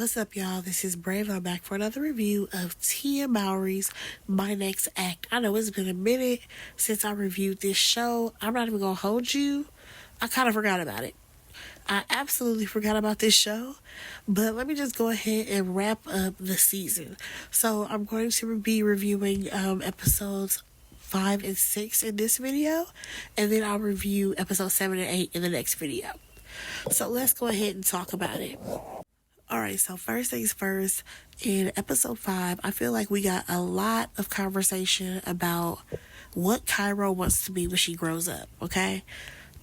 What's up, y'all? This is Brave. I'm back for another review of Tia Mowry's My Next Act. I know it's been a minute since I reviewed this show. I'm not even gonna hold you. I kind of forgot about it. I absolutely forgot about this show, but let me just go ahead and wrap up the season. So I'm going to be reviewing episodes 5 and 6 in this video, and then I'll review episodes 7 and 8 in the next video. So let's go ahead and talk about it. Alright, so first things first, in episode 5, I feel like we got a lot of conversation about what Cairo wants to be when she grows up, okay?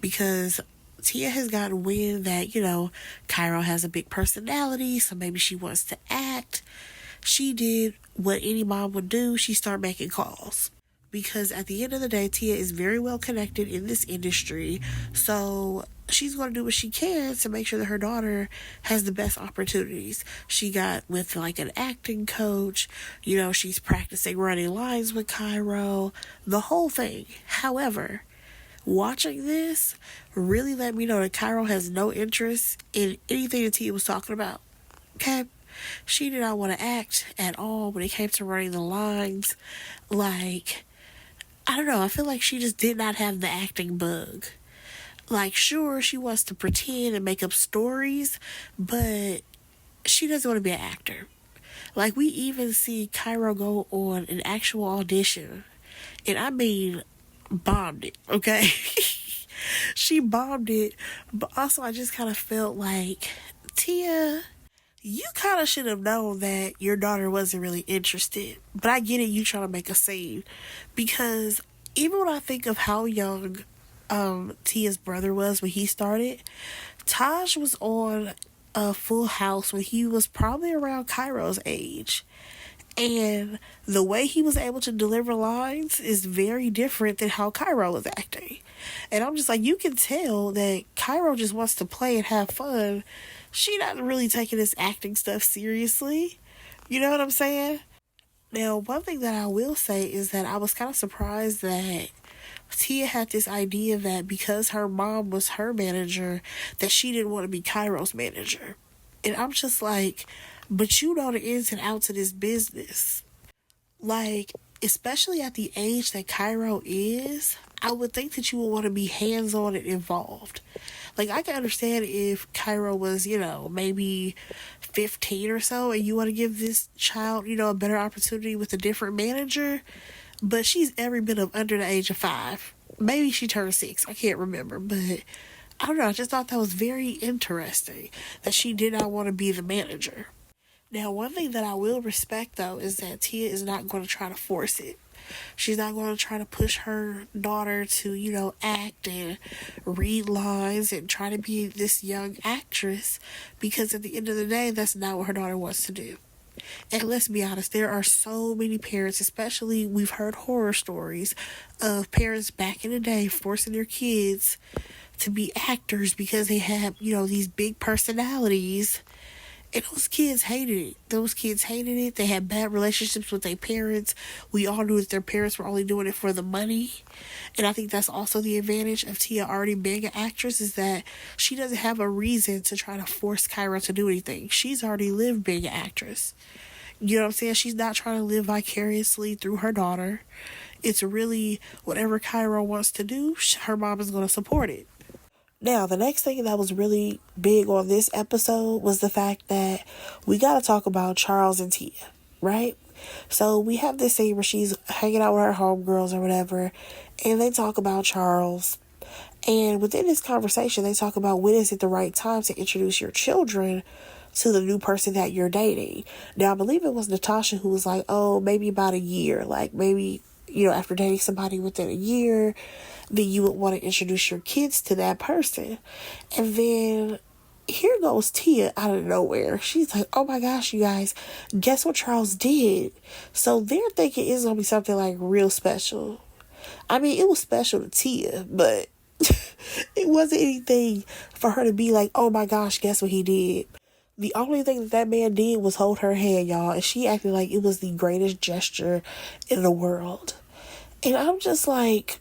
Because Tia has gotten wind that, Cairo has a big personality, so maybe she wants to act. She did what any mom would do. She started making calls. Because at the end of the day, Tia is very well connected in this industry, so she's going to do what she can to make sure that her daughter has the best opportunities. She got with like an acting coach, she's practicing running lines with Cairo, the whole thing. However, watching this really let me know that Cairo has no interest in anything that Tia was talking about. Okay? She did not want to act at all when it came to running the lines. I don't know, I feel like she just did not have the acting bug. Sure, she wants to pretend and make up stories, but she doesn't want to be an actor. We even see Cairo go on an actual audition, and I mean, bombed it, okay? She bombed it, but also I just kind of felt like, Tia, you kind of should have known that your daughter wasn't really interested. But I get it, you trying to make a scene. Because even when I think of how young Tia's brother was when he started, Taj was on a Full House when he was probably around Cairo's age. And the way he was able to deliver lines is very different than how Cairo was acting. And I'm just like, you can tell that Cairo just wants to play and have fun. She not really taking this acting stuff seriously. You know what I'm saying? Now, one thing that I will say is that I was kind of surprised that Tia had this idea that because her mom was her manager, that she didn't want to be Cairo's manager. And I'm just like, but you know the ins and outs of this business. Especially at the age that Cairo is, I would think that you would want to be hands-on and involved. I can understand if Cairo was, maybe 15 or so, and you want to give this child, a better opportunity with a different manager, but she's every bit of under the age of 5. Maybe she turned 6, I can't remember, but I don't know, I just thought that was very interesting, that she did not want to be the manager. Now, one thing that I will respect, though, is that Tia is not going to try to force it. She's not going to try to push her daughter to, act and read lines and try to be this young actress, because at the end of the day, that's not what her daughter wants to do. And let's be honest, there are so many parents, especially we've heard horror stories of parents back in the day forcing their kids to be actors because they have, these big personalities. And those kids hated it. They had bad relationships with their parents. We all knew that their parents were only doing it for the money. And I think that's also the advantage of Tia already being an actress, is that she doesn't have a reason to try to force Cairo to do anything. She's already lived being an actress. You know what I'm saying? She's not trying to live vicariously through her daughter. It's really whatever Cairo wants to do, her mom is going to support it. Now, the next thing that was really big on this episode was the fact that we got to talk about Charles and Tia, right? So we have this scene where she's hanging out with her homegirls or whatever, and they talk about Charles. And within this conversation, they talk about when is it the right time to introduce your children to the new person that you're dating. Now, I believe it was Natasha who was like, oh, maybe about a year. Maybe, after dating somebody within a year, then you would want to introduce your kids to that person. And then here goes Tia out of nowhere. She's like, oh my gosh, you guys, guess what Charles did? So they're thinking it's going to be something real special. I mean, it was special to Tia, but it wasn't anything for her to be like, oh my gosh, guess what he did? The only thing that man did was hold her hand, y'all, and she acted like it was the greatest gesture in the world. And I'm just like,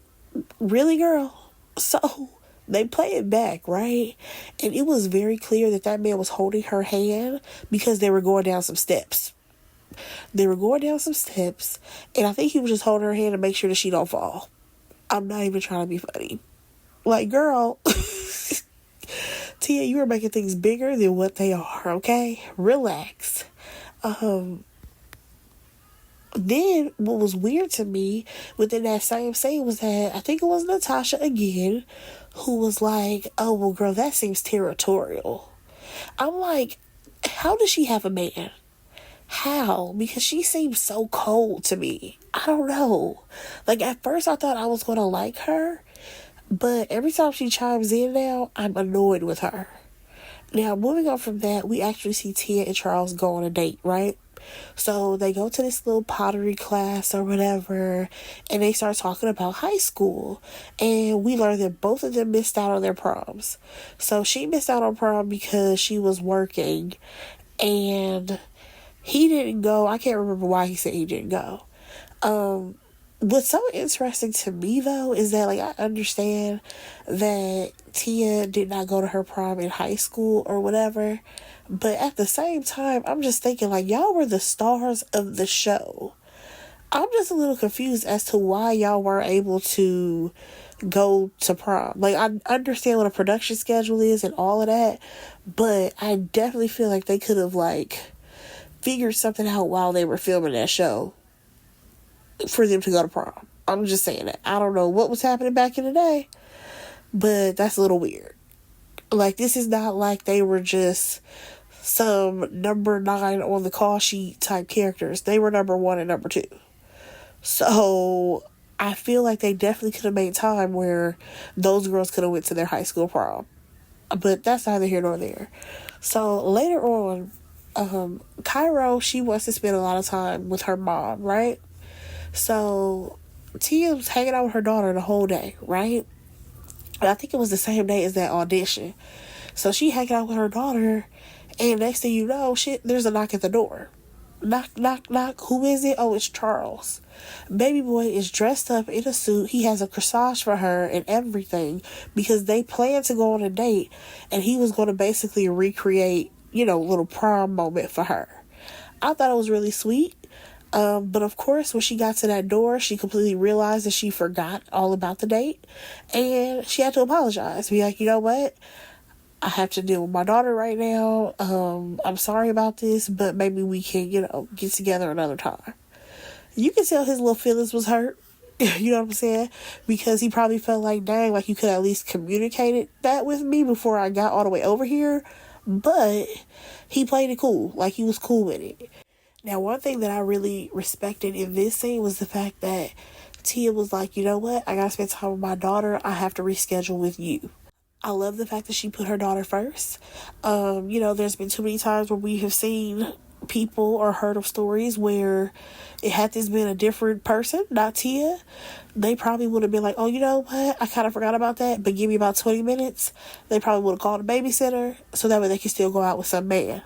really, girl? So They play it back, right? And it was very clear that that man was holding her hand because they were going down some steps. They were going down some steps, and I think he was just holding her hand to make sure that she don't fall. I'm not even trying to be funny. Like, girl, Tia, you are making things bigger than what they are, okay? Relax. Then what was weird to me within that same scene was that I think it was Natasha again who was like, oh, well, girl, that seems territorial. I'm like, how does she have a man? How? Because she seems so cold to me. I don't know. Like, at first I thought I was going to like her, but every time she chimes in now, I'm annoyed with her. Now, moving on from that, we actually see Tia and Charles go on a date, right? So they go to this little pottery class or whatever, and they start talking about high school. And we learn that both of them missed out on their proms. So she missed out on prom because she was working, and he didn't go. I can't remember why he said he didn't go. What's so interesting to me, though, is that, like, I understand that Tia did not go to her prom in high school or whatever, but at the same time, I'm just thinking, like, y'all were the stars of the show. I'm just a little confused as to why y'all weren't able to go to prom. Like, I understand what a production schedule is and all of that, but I definitely feel like they could have, like, figured something out while they were filming that show for them to go to prom. I'm just saying that. I don't know what was happening back in the day, but that's a little weird. Like, this is not like they were just some number 9 on the call sheet type characters. They were number 1 and number 2. So I feel like they definitely could have made time where those girls could have went to their high school prom. But that's neither here nor there. So later on, Cairo, she wants to spend a lot of time with her mom, right? So Tia's hanging out with her daughter the whole day, right? And I think it was the same day as that audition. So she hanging out with her daughter, and next thing you know, shit, there's a knock at the door. Knock, knock, knock. Who is it? Oh, it's Charles. Baby boy is dressed up in a suit. He has a corsage for her and everything because they planned to go on a date, and he was going to basically recreate, a little prom moment for her. I thought it was really sweet. But of course, when she got to that door, she completely realized that she forgot all about the date, and she had to apologize. Be like, you know what? I have to deal with my daughter right now. I'm sorry about this, but maybe we can, get together another time. You can tell his little feelings was hurt. You know what I'm saying? Because he probably felt like, dang, like you could at least communicated that with me before I got all the way over here. But he played it cool. Like, he was cool with it. Now, one thing that I really respected in this scene was the fact that Tia was like, you know what? I gotta spend time with my daughter. I have to reschedule with you. I love the fact that she put her daughter first. There's been too many times where we have seen people or heard of stories where it had this been a different person, not Tia, they probably would have been like, oh, you know what? I kind of forgot about that, but give me about 20 minutes. They probably would have called a babysitter so that way they can still go out with some man.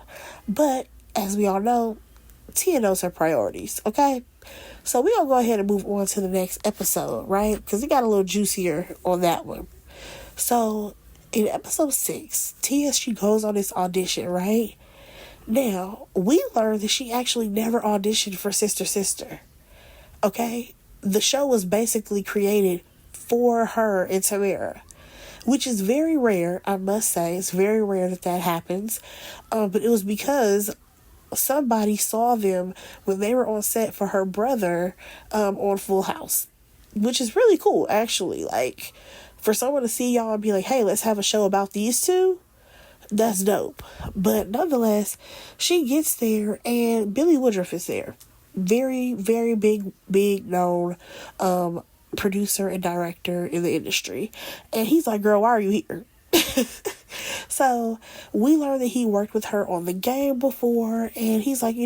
But as we all know, Tia knows her priorities, okay? So we're going to go ahead and move on to the next episode, right? Because it got a little juicier on that one. So in episode 6, Tia, she goes on this audition, right? Now, we learned that she actually never auditioned for Sister Sister, okay? The show was basically created for her and Tamara, which is very rare, I must say. It's very rare that happens. But it was because somebody saw them when they were on set for her brother on Full House, which is really cool, actually. Like, for someone to see y'all and be like, hey, let's have a show about these two, that's dope. But nonetheless, she gets there and Billy Woodruff is there. Very, very big known producer and director in the industry. And he's like, girl, why are you here? So we learned that he worked with her on The Game before, and he's like,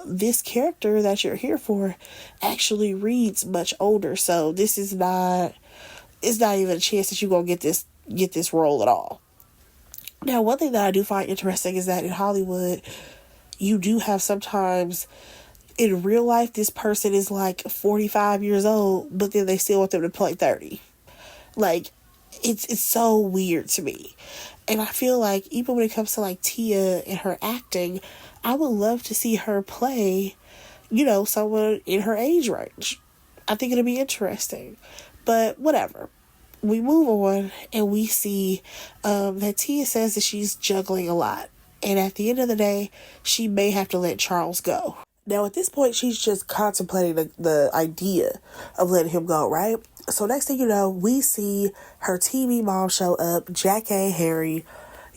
this character that you're here for actually reads much older, so it's not even a chance that you're gonna get this role at all. Now, one thing that I do find interesting is that in Hollywood, you do have sometimes in real life this person is like 45 years old, but then they still want them to play 30. Like, it's so weird to me. And I feel like even when it comes to like Tia and her acting, I would love to see her play, someone in her age range. I think it'll be interesting. But whatever. We move on and we see that Tia says that she's juggling a lot. And at the end of the day, she may have to let Charles go. Now, at this point, she's just contemplating the idea of letting him go, right? So next thing you know, we see her TV mom show up, Jack A. Harry.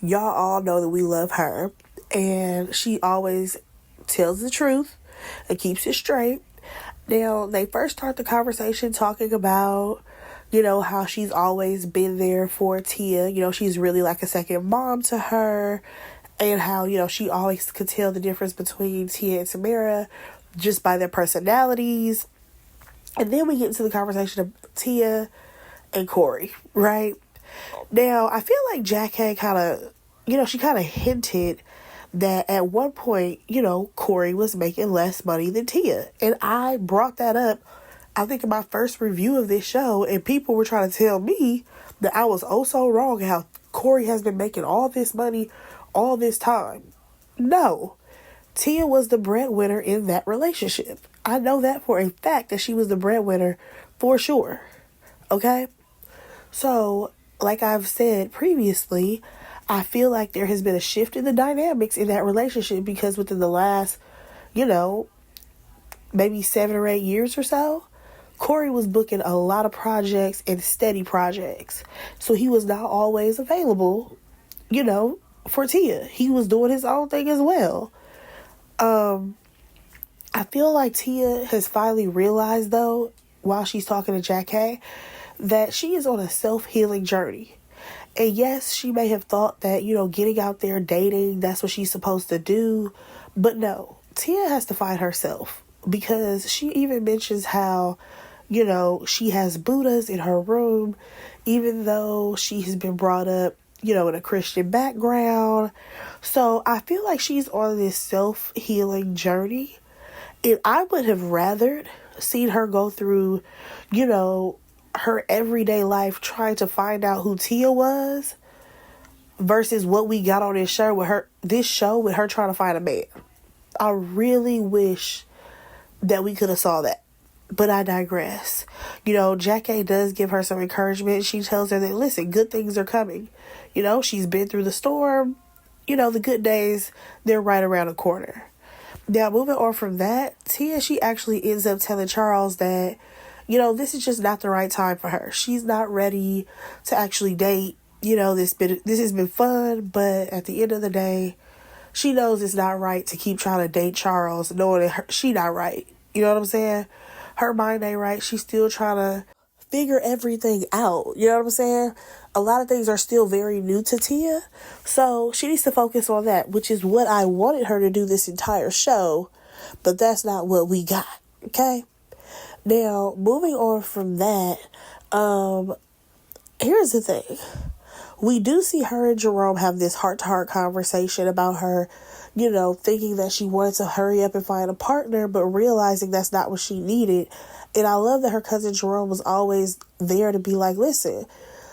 Y'all all know that we love her. And she always tells the truth and keeps it straight. Now, they first start the conversation talking about, how she's always been there for Tia. She's really like a second mom to her. And how, she always could tell the difference between Tia and Tamara just by their personalities. And then we get into the conversation of Tia and Corey, right? Now, I feel like Jack had kind of, she kind of hinted that at one point, Corey was making less money than Tia. And I brought that up, I think, in my first review of this show. And people were trying to tell me that I was oh so wrong, how Corey has been making all this money all this time. No. Tia was the breadwinner in that relationship. I know that for a fact, that she was the breadwinner for sure. Okay? So, like I've said previously, I feel like there has been a shift in the dynamics in that relationship, because within the last, maybe 7 or 8 years or so, Corey was booking a lot of projects and steady projects. So he was not always available, for Tia. He was doing his own thing as well. I feel like Tia has finally realized, though, while she's talking to Jack Hay, that she is on a self-healing journey. And yes, she may have thought that, getting out there dating, that's what she's supposed to do. But no, Tia has to find herself, because she even mentions how, she has Buddhas in her room, even though she has been brought up, in a Christian background. So I feel like she's on this self-healing journey. And I would have rather seen her go through, her everyday life trying to find out who Tia was, versus what we got on this show with her trying to find a man. I really wish that we could have saw that. But I digress. Jack A does give her some encouragement. She tells her that, listen, good things are coming. She's been through the storm. The good days, they're right around the corner. Now, moving on from that, Tia, she actually ends up telling Charles that, this is just not the right time for her. She's not ready to actually date. This has been fun, but at the end of the day, she knows it's not right to keep trying to date Charles, knowing that she not right. You know what I'm saying? Her mind ain't right. She's still trying to figure everything out. You know what I'm saying? A lot of things are still very new to Tia. So she needs to focus on that, which is what I wanted her to do this entire show. But that's not what we got. Okay? Now, moving on from that, here's the thing. We do see her and Jerome have this heart-to-heart conversation about her, thinking that she wanted to hurry up and find a partner, but realizing that's not what she needed. And I love that her cousin Jerome was always there to be like, listen,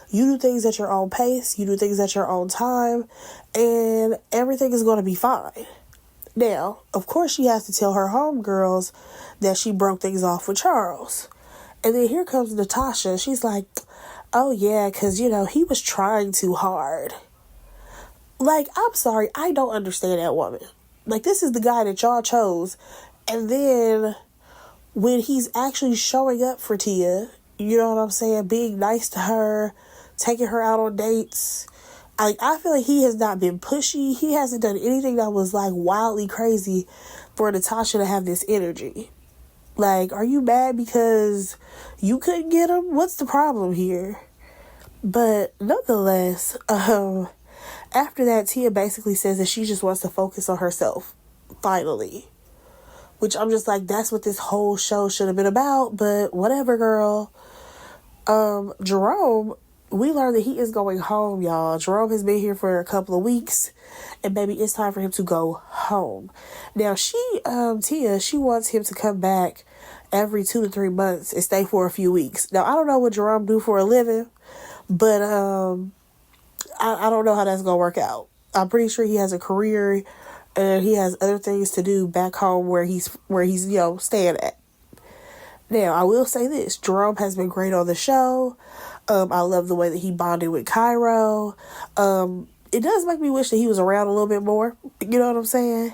you do things at your own pace, you do things at your own time, and everything is going to be fine. Now, of course, she has to tell her homegirls that she broke things off with Charles. And then here comes Natasha. She's like, oh yeah, because, he was trying too hard. Like, I'm sorry, I don't understand that woman. Like, this is the guy that y'all chose. And then when he's actually showing up for Tia, you know what I'm saying, being nice to her, taking her out on dates, I feel like he has not been pushy. He hasn't done anything that was, like, wildly crazy for Natasha to have this energy. Like, are you mad because you couldn't get him? What's the problem here? But nonetheless, after that, Tia basically says that she just wants to focus on herself, finally. Which I'm just like, that's what this whole show should have been about, but whatever, girl. Jerome, we learned that he is going home, y'all. Jerome has been here for a couple of weeks, and baby, it's time for him to go home. Now, Tia, she wants him to come back every 2 to 3 months and stay for a few weeks. Now, I don't know what Jerome do for a living, But I don't know how that's gonna work out. I'm pretty sure he has a career and he has other things to do back home where he's staying at. Now, I will say this. Jerome has been great on the show. I love the way that he bonded with Cairo. It does make me wish that he was around a little bit more. You know what I'm saying?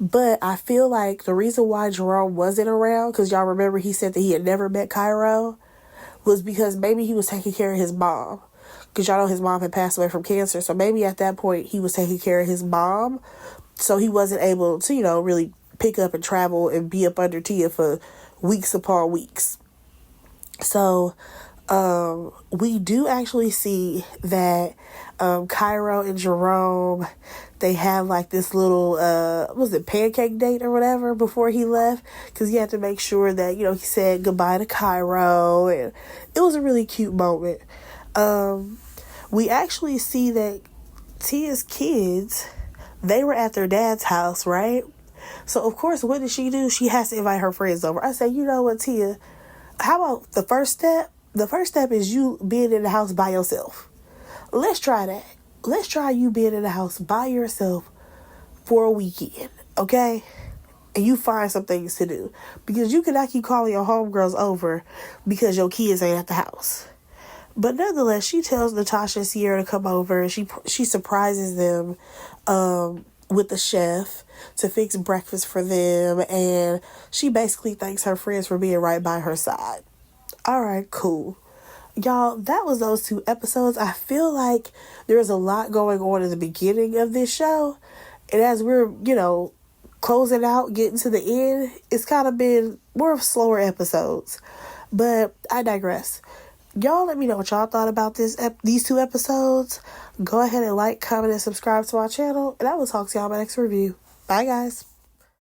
But I feel like the reason why Jerome wasn't around, because y'all remember he said that he had never met Cairo, was because maybe he was taking care of his mom. Because y'all know his mom had passed away from cancer. So maybe at that point he was taking care of his mom. So he wasn't able to, really pick up and travel and be up under Tia for weeks upon weeks. So we do actually see that Cairo and Jerome, they have like this little was it pancake date or whatever before he left, because he had to make sure that he said goodbye to Cairo, and it was a really cute moment. We actually see that Tia's kids, they were at their dad's house, right? So of course, what did she do? She has to invite her friends over. I said, you know what, Tia, how about the first step? The first step is you being in the house by yourself. Let's try that. Let's try you being in the house by yourself for a weekend, okay? And you find some things to do. Because you cannot keep calling your homegirls over because your kids ain't at the house. But nonetheless, she tells Natasha and Sierra to come over, and she surprises them with the chef to fix breakfast for them, and she basically thanks her friends for being right by her side. Alright, cool. Y'all, that was those 2 episodes. I feel like there's a lot going on in the beginning of this show. And as we're, closing out, getting to the end, it's kind of been more of slower episodes. But I digress. Y'all let me know what y'all thought about these 2 episodes. Go ahead and like, comment, and subscribe to my channel. And I will talk to y'all in my next review. Bye, guys.